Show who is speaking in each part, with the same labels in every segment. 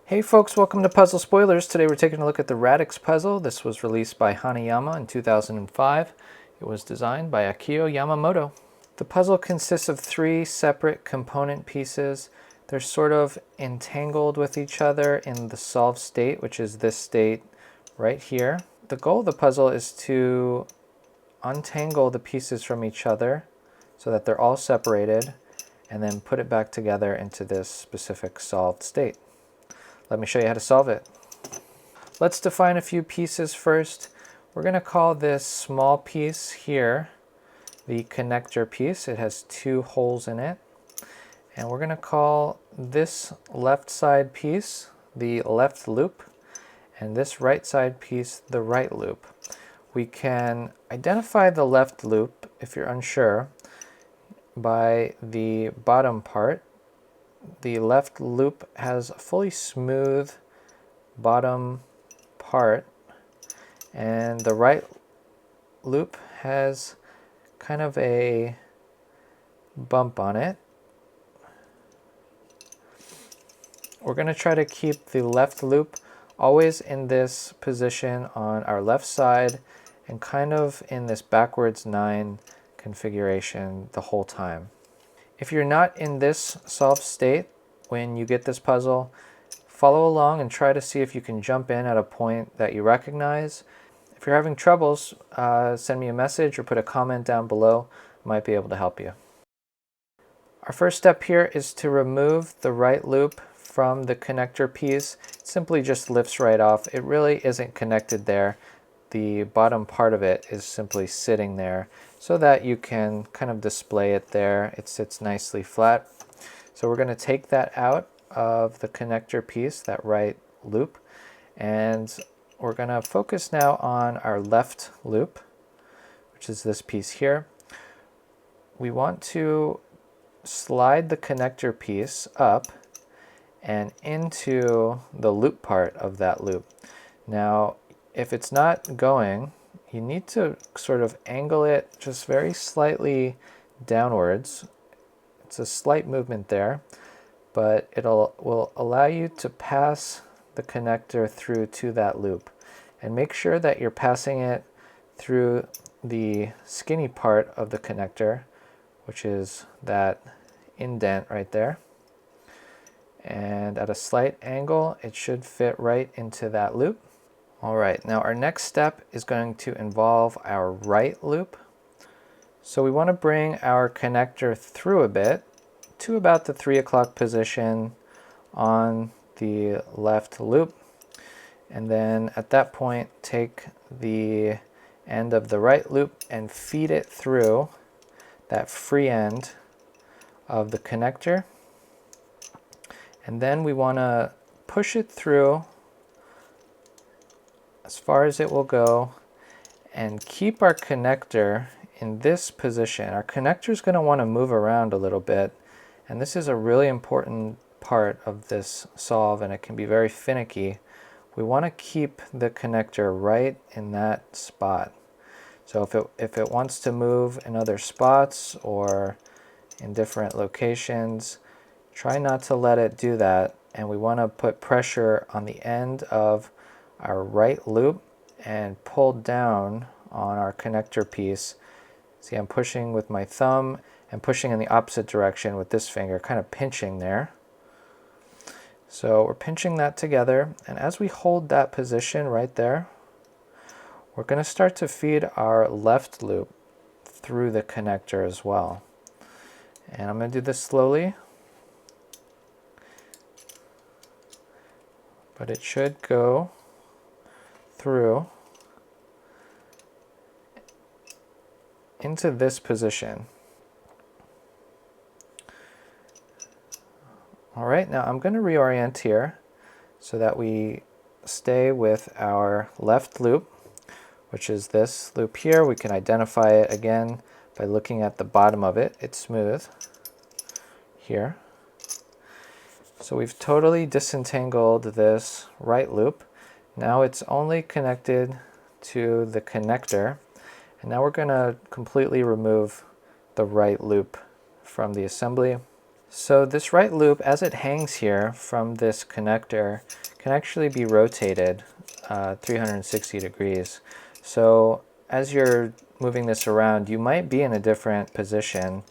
Speaker 1: Hey folks, welcome to Puzzle Spoilers. Today we're taking a look at the Radix puzzle. This was released by Hanayama in 2005. It was designed by Akio Yamamoto. The puzzle consists of three separate component pieces. They're sort of entangled with each other in the solved state, which is this state right here. The goal of the puzzle is to untangle the pieces from each other so that they're all separated, and then put it back together into this specific solved state. Let me show you how to solve it. Let's define a few pieces first. We're going to call this small piece here the connector piece. It has two holes in it. And we're going to call this left side piece the left loop, and this right side piece the right loop. We can identify the left loop, if you're unsure, by the bottom part. The left loop has a fully smooth bottom part, and the right loop has kind of a bump on it. We're going to try to keep the left loop always in this position on our left side and kind of in this backwards 9 configuration the whole time. If you're not in this solved state when you get this puzzle, follow along and try to see if you can jump in at a point that you recognize. If you're having troubles, send me a message or put a comment down below. I might be able to help you. Our first step here is to remove the right loop from the connector piece. It simply just lifts right off. It really isn't connected there. The bottom part of it is simply sitting there so that you can kind of display it there. It sits nicely flat. So we're going to take that out of the connector piece, that right loop, and we're going to focus now on our left loop, which is this piece here. We want to slide the connector piece up and into the loop part of that loop. Now, if it's not going, you need to sort of angle it just very slightly downwards. It's a slight movement there, but will allow you to pass the connector through to that loop. And make sure that you're passing it through the skinny part of the connector, which is that indent right there. And at a slight angle, it should fit right into that loop. All right, now our next step is going to involve our right loop. So we want to bring our connector through a bit to about the 3 o'clock position on the left loop. And then at that point, take the end of the right loop and feed it through that free end of the connector. And then we want to push it through as far as it will go and keep our connector in this position. Our connector is going to want to move around a little bit, and this is a really important part of this solve, and it can be very finicky. We want to keep the connector right in that spot. So if it wants to move in other spots or in different locations, try not to let it do that, and we want to put pressure on the end of our right loop and pull down on our connector piece. See, I'm pushing with my thumb and pushing in the opposite direction with this finger, kind of pinching there. So we're pinching that together, and as we hold that position right there, we're going to start to feed our left loop through the connector as well. And I'm going to do this slowly, but it should go through into this position. All right, now I'm going to reorient here so that we stay with our left loop, which is this loop here. We can identify it again by looking at the bottom of it. It's smooth here. So we've totally disentangled this right loop. Now it's only connected to the connector, and now we're going to completely remove the right loop from the assembly. So this right loop, as it hangs here from this connector, can actually be rotated 360 degrees. So as you're moving this around, you might be in a different position,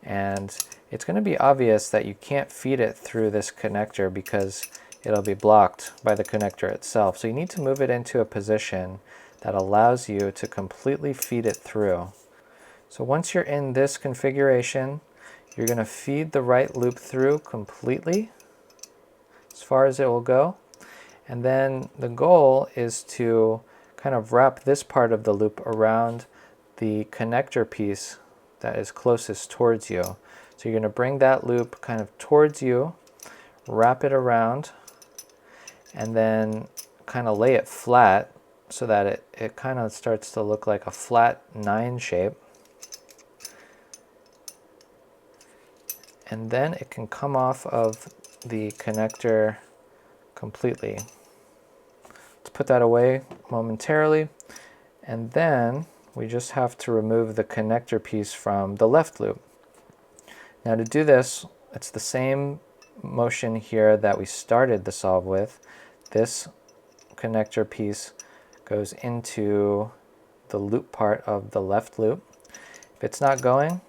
Speaker 1: and it's going to be obvious that you can't feed it through this connector because it'll be blocked by the connector itself. So you need to move it into a position that allows you to completely feed it through. So once you're in this configuration, you're going to feed the right loop through completely as far as it will go. And then the goal is to kind of wrap this part of the loop around the connector piece that is closest towards you. So you're going to bring that loop kind of towards you, wrap it around, and then kind of lay it flat so that it kind of starts to look like a flat 9 shape. And then it can come off of the connector completely. Let's put that away momentarily, and then we just have to remove the connector piece from the left loop. Now to do this, it's the same motion here that we started the solve with. This connector piece goes into the loop part of the left loop. If it's not going,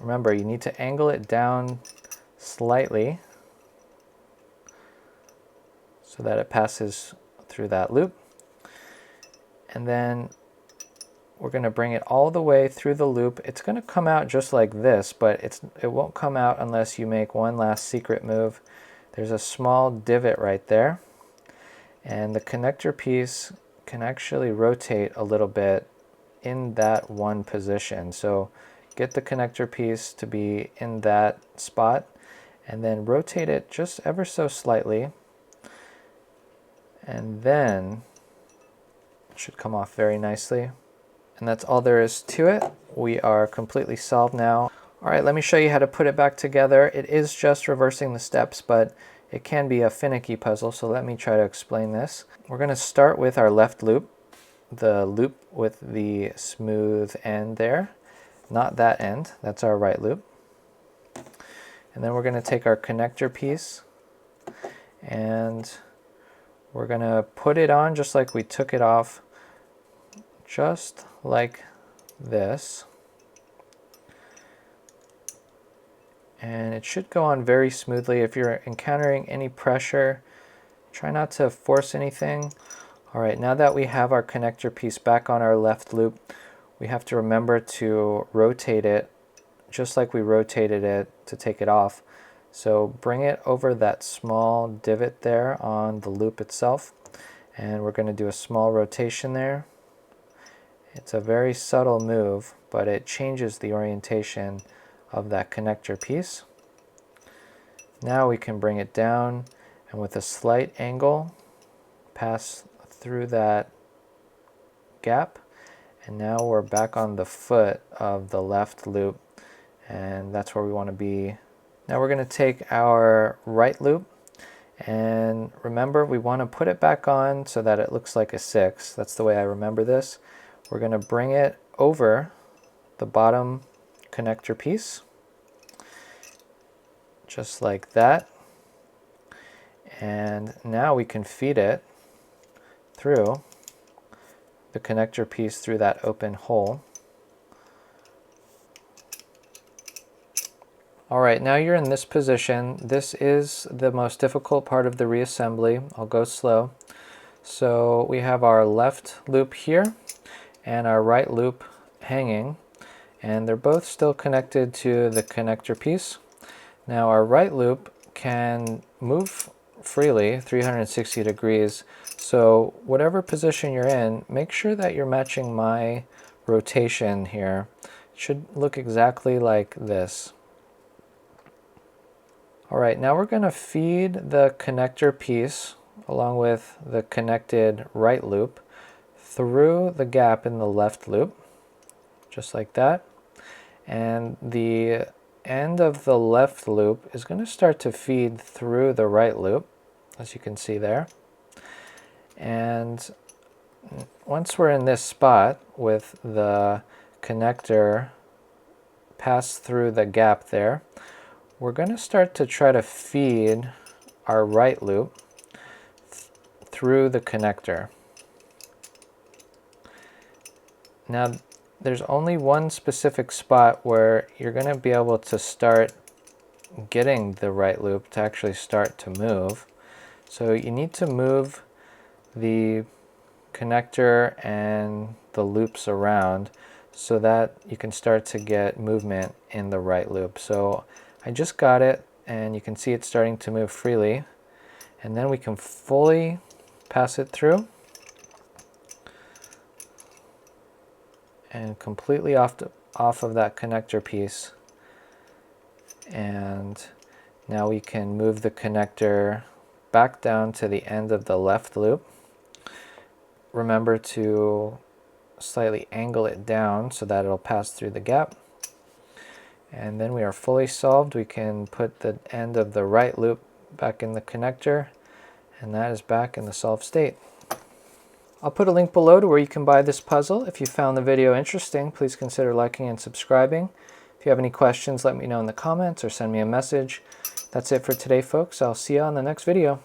Speaker 1: remember, you need to angle it down slightly so that it passes through that loop. And then we're going to bring it all the way through the loop. It's going to come out just like this, but it won't come out unless you make one last secret move. There's a small divot right there, and the connector piece can actually rotate a little bit in that one position. So get the connector piece to be in that spot, and then rotate it just ever so slightly, and then it should come off very nicely. And that's all there is to it. We are completely solved now. All right, let me show you how to put it back together. It is just reversing the steps, but it can be a finicky puzzle, so let me try to explain this. We're going to start with our left loop, the loop with the smooth end there. Not that end, that's our right loop. And then we're going to take our connector piece and we're going to put it on just like we took it off, just like this. And it should go on very smoothly. If you're encountering any pressure, try not to force anything. All right, now that we have our connector piece back on our left loop, we have to remember to rotate it just like we rotated it to take it off. So bring it over that small divot there on the loop itself, and we're going to do a small rotation there. It's a very subtle move, but it changes the orientation of that connector piece. Now we can bring it down and with a slight angle pass through that gap, and now we're back on the foot of the left loop, and that's where we want to be. Now we're going to take our right loop, and remember, we want to put it back on so that it looks like a 6. That's the way I remember this. We're going to bring it over the bottom connector piece, just like that. And now we can feed it through the connector piece through that open hole. All right, now you're in this position. This is the most difficult part of the reassembly. I'll go slow. So we have our left loop here and our right loop hanging, and they're both still connected to the connector piece. Now our right loop can move freely 360 degrees, so whatever position you're in, make sure that you're matching my rotation here. It should look exactly like this. All right, now we're going to feed the connector piece along with the connected right loop through the gap in the left loop, just like that. And the end of the left loop is going to start to feed through the right loop, as you can see there. And once we're in this spot with the connector pass through the gap there, we're going to start to try to feed our right loop through the connector. Now, there's only one specific spot where you're going to be able to start getting the right loop to actually start to move. So you need to move the connector and the loops around so that you can start to get movement in the right loop. So I just got it, and you can see it starting to move freely, and then we can fully pass it through and completely off of that connector piece. And now we can move the connector back down to the end of the left loop. Remember to slightly angle it down so that it'll pass through the gap. And then we are fully solved. We can put the end of the right loop back in the connector, and that is back in the solved state. I'll put a link below to where you can buy this puzzle. If you found the video interesting, please consider liking and subscribing. If you have any questions, let me know in the comments or send me a message. That's it for today, folks. I'll see you on the next video.